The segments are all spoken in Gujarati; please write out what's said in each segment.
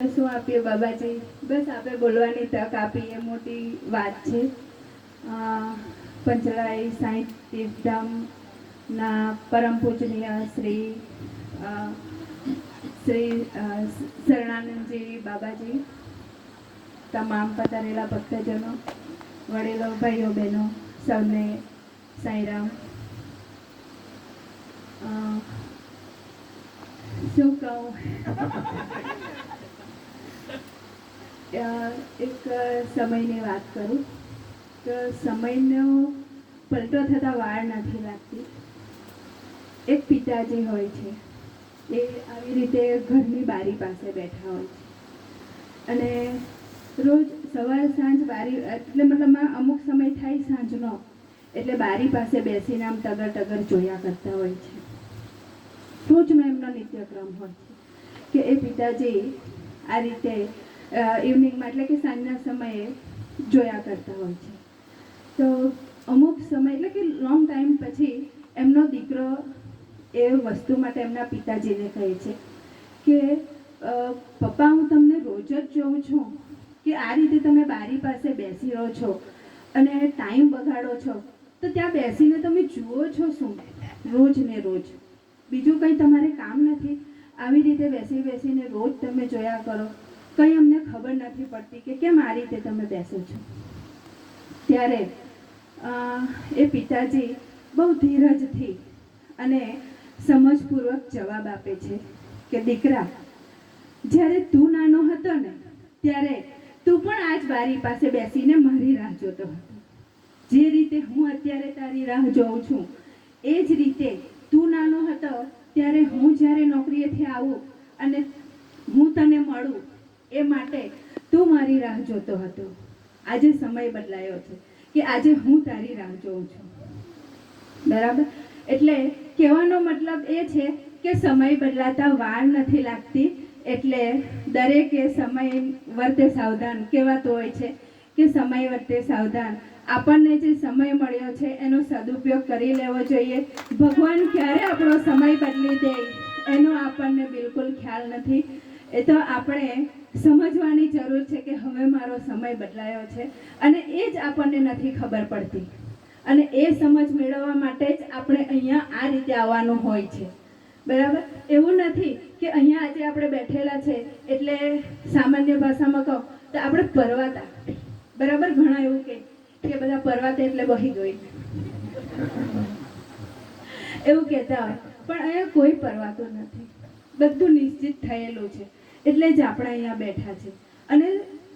શું આપીએ બાબાજી, બસ આપણે બોલવાની તક આપી એ મોટી વાત છે. પંચલાઈ સાંઈ તીર્થધામના પરમ પૂજનીય શ્રી શરણાનંદજી બાબાજી, તમામ પધારેલા ભક્તજનો, વડીલો, ભાઈઓ બહેનો, સૌને સાંઈરામ. શું કહું, એક સમયની વાત કરું તો સમયનો પલટો થતા વાર નથી લાગતી. એક પિતાજી હોય છે, એ આવી રીતે ઘરની બારી પાસે બેઠા હોય છે અને રોજ સવાર સાંજ બારી એટલે મતલબમાં અમુક સમય થાય સાંજનો એટલે બારી પાસે બેસીને આમ ટગર ટગર જોયા કરતા હોય છે. રોજનો એમનો નિત્યક્રમ હોય છે કે એ પિતાજી આ રીતે ઇવનિંગમાં એટલે કે સાંજના સમયે જોયા કરતા હોય છે. તો અમુક સમય એટલે કે લોંગ ટાઈમ પછી એમનો દીકરો એ વસ્તુ માટે એમના પિતાજીને કહે છે કે પપ્પા, હું તમને રોજ જ જોઉં છું કે આ રીતે તમે બારી પાસે બેસી રહો છો અને ટાઈમ બગાડો છો, તો ત્યાં બેસીને તમે જુઓ છો શું? રોજ ને રોજ બીજું કંઈ તમારે કામ નથી? આવી રીતે બેસી બેસીને રોજ તમે જોયા કરો, કંઈ અમને ખબર નથી પડતી કે કેમ આ રીતે તમે બેસો છો? ત્યારે એ પિતાજી બહુ ધીરજથી અને સમજપૂર્વક જવાબ આપે છે કે દીકરા, જ્યારે તું નાનો હતો ને ત્યારે તું પણ આ જ બારી પાસે બેસીને મારી રાહ જોતો હતો. જે રીતે હું અત્યારે તારી રાહ જોઉં છું એ જ રીતે તું નાનો હતો ત્યારે હું જ્યારે નોકરીએથી આવું અને હું તને મળું એ માટે તું મારી રાહ જોતો હતો. આજે સમય બદલાયો છે કે આજે હું તારી રાહ જોઉં છું. બરાબર? એટલે કહેવાનો મતલબ એ છે કે સમય બદલાતા વાર નથી લાગતી. એટલે દરેકે સમય વર્તે સાવધાન કહેવાતું હોય છે કે સમય વર્તે સાવધાન. આપણને જે સમય મળ્યો છે એનો સદુપયોગ કરી લેવો જોઈએ. ભગવાન ક્યારે આપણો સમય બદલી દે એનો આપણને બિલકુલ ખ્યાલ નથી. એ તો આપણે સમજવાની જરૂર છે કે હવે મારો સમય બદલાયો છે અને એ જ આપણને નથી ખબર પડતી. અને એ સમજ મેળવવા માટે જ આપણે અહીંયા આ રીતે આવવાનું હોય છે. બરાબર? એવું નથી કે અહીંયા આજે આપણે બેઠેલા છે એટલે સામાન્ય ભાષામાં કહો તો આપણે પરવાતા. બરાબર? ઘણા એવું કે બધા પરવાતા એટલે બહી ગઈ એવું કહેતા હોય, પણ અહીંયા કોઈ પરવાતું નથી. બધું નિશ્ચિત થયેલું છે એટલે જ આપણે અહીંયા બેઠા છે. અને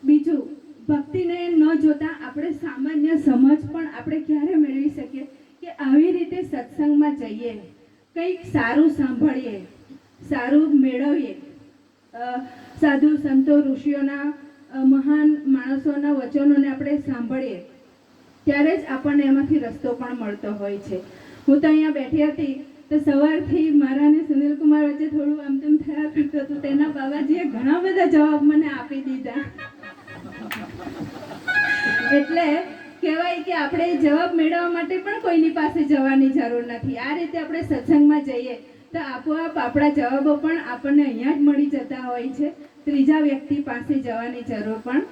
બીજું, ભક્તિને ન જોતા આપણે સામાન્ય સમજ પણ આપણે ક્યારે મેળવી શકીએ કે આવી રીતે સત્સંગમાં જઈએ, કંઈક સારું સાંભળીએ, સારું મેળવીએ, સાધુ સંતો ઋષિઓના મહાન માણસોના વચનોને આપણે સાંભળીએ, ત્યારે જ આપણને એમાંથી રસ્તો પણ મળતો હોય છે. હું તો અહીંયા બેઠી હતી તો સવારથી મારા અને સુનિલકુમાર વચ્ચે થોડું આમ તેમ થયા કરતું હતું. તેના બાબાજીએ ઘણા બધા જવાબ મને આપી દીધા. એટલે કહેવાય કે આપણે જવાબ મેળવવા માટે પણ કોઈની પાસે જવાની જરૂર નથી. આ રીતે આપણે સત્સંગમાં જઈએ તો આપોઆપ આપણા જવાબો પણ આપણને અહીંયા જ મળી જતા હોય છે. ત્રીજા વ્યક્તિ પાસે જવાની જરૂર પણ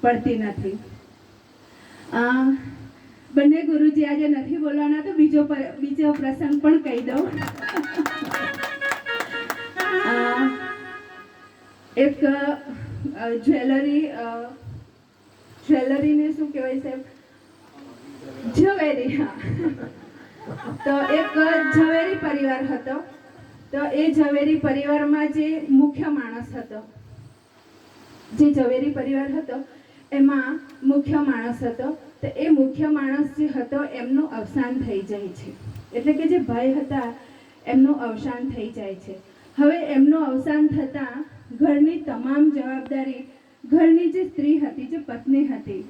પડતી નથી. બંને ગુરુજી આજે નથી બોલવાના તો બીજો પ્રસંગ પણ કહી દઉં. એક જ્વેલરીને શું કહેવાય સાહેબ? ઝવેરી. હા, તો એક ઝવેરી પરિવાર હતો. તો એ ઝવેરી પરિવારમાં જે મુખ્ય માણસ હતો, જે ઝવેરી પરિવાર હતો એમાં મુખ્ય માણસ હતો. તો એ મુખ્ય માણસ જે હતો એમનું અવસાન થઈ જાય છે. એટલે કે જે ભાઈ હતા એમનું અવસાન થઈ જાય છે. હવે એમનું અવસાન થતાં ઘરની તમામ જવાબદારી ઘરની જે સ્ત્રી હતી, જે પત્ની હતી,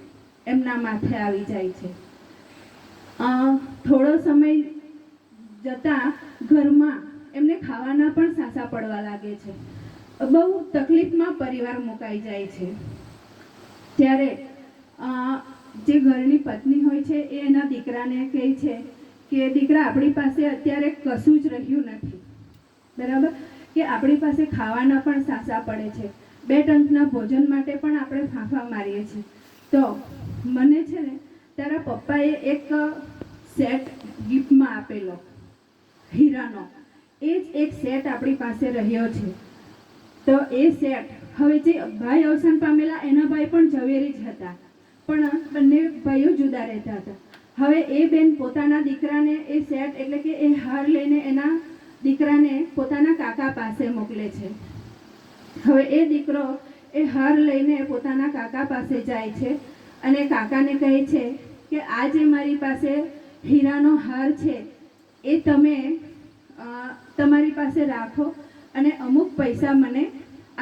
એમના માથે આવી જાય છે. થોડો સમય જતાં ઘરમાં એમને ખાવાના પણ સાંસા પડવા લાગે છે. બહુ તકલીફમાં પરિવાર મુકાઈ જાય છે. ત્યારે જે ઘરની પત્ની હોય છે એ એના દીકરાને કહે છે કે દીકરા, આપણી પાસે અત્યારે કશું જ રહ્યું નથી. બરાબર? કે આપણી પાસે ખાવાના પણ સાંસા પડે છે. 2 ટંકના ભોજન માટે પણ આપણે ફાંફા મારીએ છીએ. તો મને છે ને તારા પપ્પાએ એક સેટ ગિફ્ટમાં આપેલો હીરાનો, એ જ એક સેટ આપણી પાસે રહ્યો છે. તો એ સેટ હવે જે ભાઈ અવસાન પામેલા એના ભાઈ પણ ઝવેરી જ હતા, પણ બંને ભાઈઓ જુદા રહેતા હતા. હવે એ બેન પોતાના દીકરાને એ સેટ એટલે કે એ હાર લઈને એના દીકરાને પોતાના કાકા પાસે મોકલે છે. હવે એ દીકરો એ હાર લઈને પોતાના કાકા પાસે જાય છે અને કાકાને કહે છે કે આ જે મારી પાસે હીરાનો હાર છે એ તમે તમારી પાસે રાખો અને અમુક પૈસા મને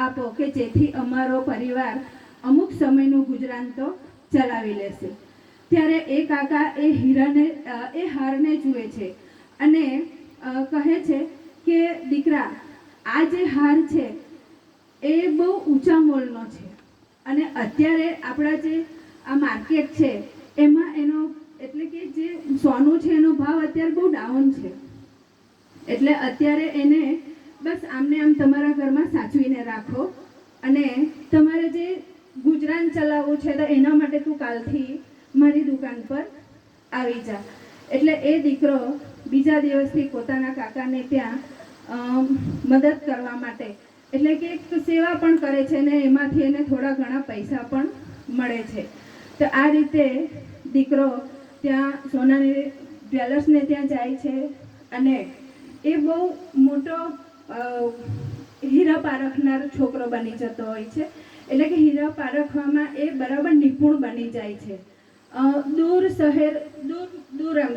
આપો કે જેથી અમારો પરિવાર અમુક સમયનું ગુજરાન તો ચલાવી લેશે. ત્યારે એ કાકા એ હીરાને એ હારને જુએ છે અને કહે છે કે દીકરા, આ જે હાર છે એ બહુ ઊંચા મોલનો છે અને અત્યારે આપણા જે આ માર્કેટ છે એમાં એનો એટલે કે જે સોનું છે એનો ભાવ અત્યારે બહુ ડાઉન છે. એટલે અત્યારે એને બસ આમને આમ તમારા ઘરમાં સાચવીને રાખો અને તમારે જે ગુજરાન ચલાવવું છે તો એના માટે તું કાલથી મારી દુકાન પર આવી જા. એટલે એ દીકરો બીજા દિવસથી પોતાના કાકાને ત્યાં મદદ કરવા માટે એટલે કે એક સેવા પણ કરે છે ને એમાંથી એને થોડા ઘણા પૈસા પણ મળે છે. તો આ રીતે દીકરો ત્યાં સોનાની જ્વેલર્સને ત્યાં જાય છે અને એ બહુ મોટો હીરા પારખનાર છોકરો બની જતો હોય છે. એટલે કે હીરા પારખવામાં એ બરાબર નિપુણ બની જાય છે. દૂર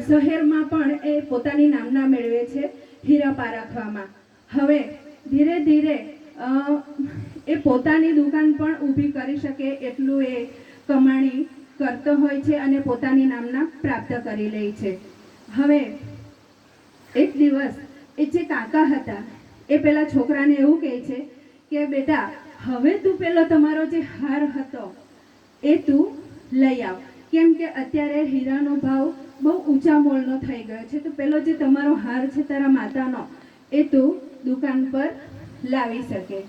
શહેરમાં પણ એ પોતાની નામના મેળવે છે હીરા પારખવામાં. હવે ધીરે ધીરે એ પોતાની દુકાન પણ ઊભી કરી શકે એટલું એ કમાણી કરતો હોય છે અને પોતાની નામના પ્રાપ્ત કરી લે છે. હવે એક દિવસ એ જે કાકા હતા એ પેલા છોકરાને એવું કહે છે કે બેટા, હવે તું પેલો તમારો જે હાર હતો એ તું લઈ આવ, કેમ કે અત્યારે હીરાનો ભાવ બહુ ઊંચા મોલનો થઈ ગયો છે. તો પેલો જે તમારો હાર છે તારા માતાનો એ તું દુકાન પર લાવી શકે.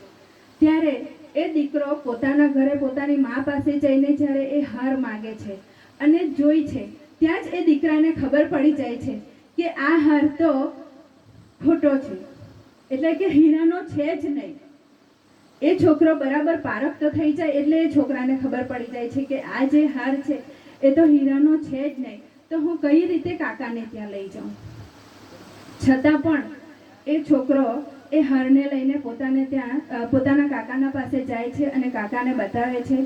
ત્યારે એ દીકરો પોતાના ઘરે પોતાની મા પાસે જઈને જ્યારે એ હાર માગે છે અને જોઈ છે ત્યાં જ એ દીકરાને ખબર પડી જાય છે કે આ હાર તો ખોટો છે, એટલે કે હીરાનો છે જ નહીં. એ છોકરો બરાબર પારખ તો થઈ જાય એટલે એ છોકરાને ખબર પડી જાય છે કે આ જે હાર છે એ તો હીરાનો છે જ નહીં, તો હું કઈ રીતે કાકાને ત્યાં લઈ જાઉં. છતાં પણ એ છોકરો એ હારને લઈને પોતાને ત્યાં પોતાના કાકાના પાસે જાય છે અને કાકાને બતાવે છે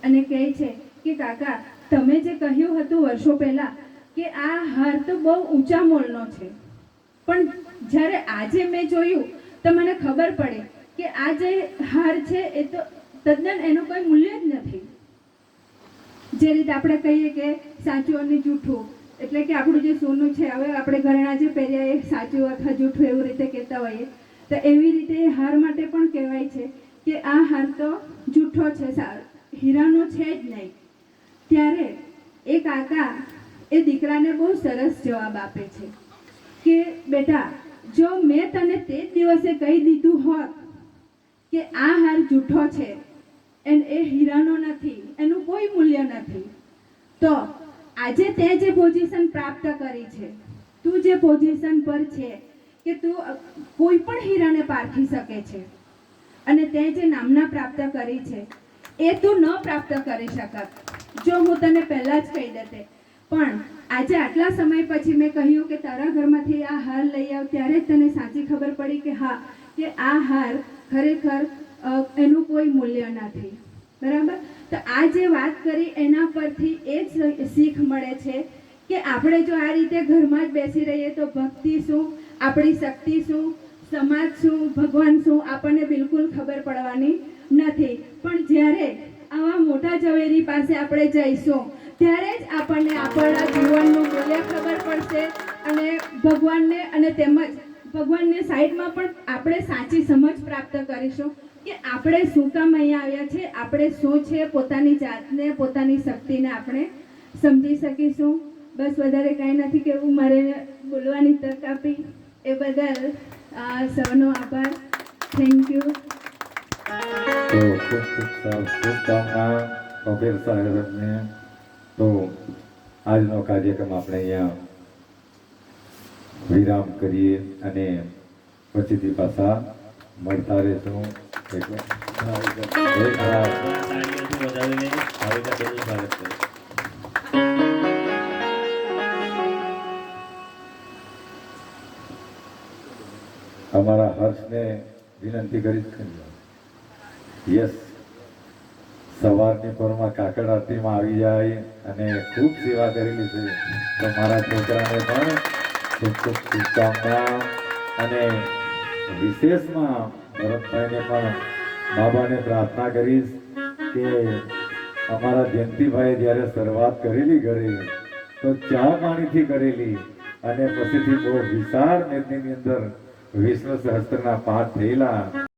અને કહે છે કે કાકા, તમે જે કહ્યું હતું વર્ષો પહેલાં કે આ હાર તો બહુ ઊંચા મોલનો છે, પણ જ્યારે આજે મેં જોયું તો મને ખબર પડે કે આ જે હાર છે એ તો તદ્દન એનું કોઈ મૂલ્ય જ નથી. જે રીતે આપણે કહીએ કે સાચું અને જૂઠું, એટલે કે આપણું જે સોનું છે હવે આપણે ઘરેણા જે પહેર્યા એ સાચું અથવા જૂઠું એવું રીતે કહેતા હોઈએ, તો એવી રીતે હાર માટે પણ કહેવાય છે કે આ હાર તો જૂઠો છે, હીરાનો છે જ નહીં. ત્યારે એ કાકા એ દીકરાને બહુ સરસ જવાબ આપે છે કે બેટા, જો મેં તને તે જ દિવસે કહી દીધું હોત કે આ હાર જૂઠો છે, એ હીરાનો નથી, એનું કોઈ મૂલ્ય નથી, તો આજે તે જે પોઝિશન પ્રાપ્ત કરી છે, તું જે પોઝિશન પર છે કે તું કોઈ પણ હીરાને પારખી શકે છે અને તે જે નામના પ્રાપ્ત કરી છે એ તું ન પ્રાપ્ત કરી શકત જો હું તને પહેલાં જ કહી દેતે. પણ આજે આટલા સમય પછી મેં કહ્યું કે તારા ઘરમાંથી આ હાર લઈ આવ, ત્યારે જ તને સાચી ખબર પડી કે હા, કે આ હાર ખરેખર એનું કોઈ મૂલ્ય નથી. બરાબર? તો આ જે વાત કરી એના પરથી એ જ શીખ મળે છે કે આપણે જો આ રીતે ઘરમાં જ બેસી રહીએ તો ભક્તિ શું, આપણી શક્તિ શું, સમાજ શું, ભગવાન શું, આપણને બિલકુલ ખબર પડવાની નથી. પણ જ્યારે આવા મોટા ઝવેરી પાસે આપણે જઈશું ત્યારે જ આપણને આપણા જીવનનું મૂલ્ય ખબર પડશે અને ભગવાનને અને તેમજ ભગવાનને સાઈડમાં પણ આપણે સાચી સમજ પ્રાપ્ત કરીશું કે આપણે શું કામ અહીંયા આવ્યા છે, આપણે શું છે, પોતાની જાતને પોતાની શક્તિને આપણે સમજી શકીશું. બસ વધારે કાંઈ નથી કહેવું, મારે બોલવાની તક આપી એ બદલ સૌનો આભાર. Thank you. તો ખૂબ ખૂબ શુભકામના કબીર સાહેબને. તો આજનો કાર્યક્રમ આપણે અહીંયા વિરામ કરીએ અને પછીથી પાછા મળતા રહેશું. અમારા હર્ષને વિનંતી કરીશ. યસ, સવારની પોરમાં કાકડ આરતીમાં આવી જાય અને ખૂબ સેવા કરેલી છે. તો મારા છોકરાને પણ ખૂબ ખૂબ શુભકામના અને વિશેષમાં ભરતભાઈને પણ બાબાને પ્રાર્થના કરીશ કે અમારા જયંતિભાઈએ જ્યારે શરૂઆત કરેલી ઘરે તો ચા પાણીથી કરેલી અને પછીથી બહુ વિશાળ મેદનીની અંદર વિષ્ણુ સહસ્ત્રના પાઠ થયેલા.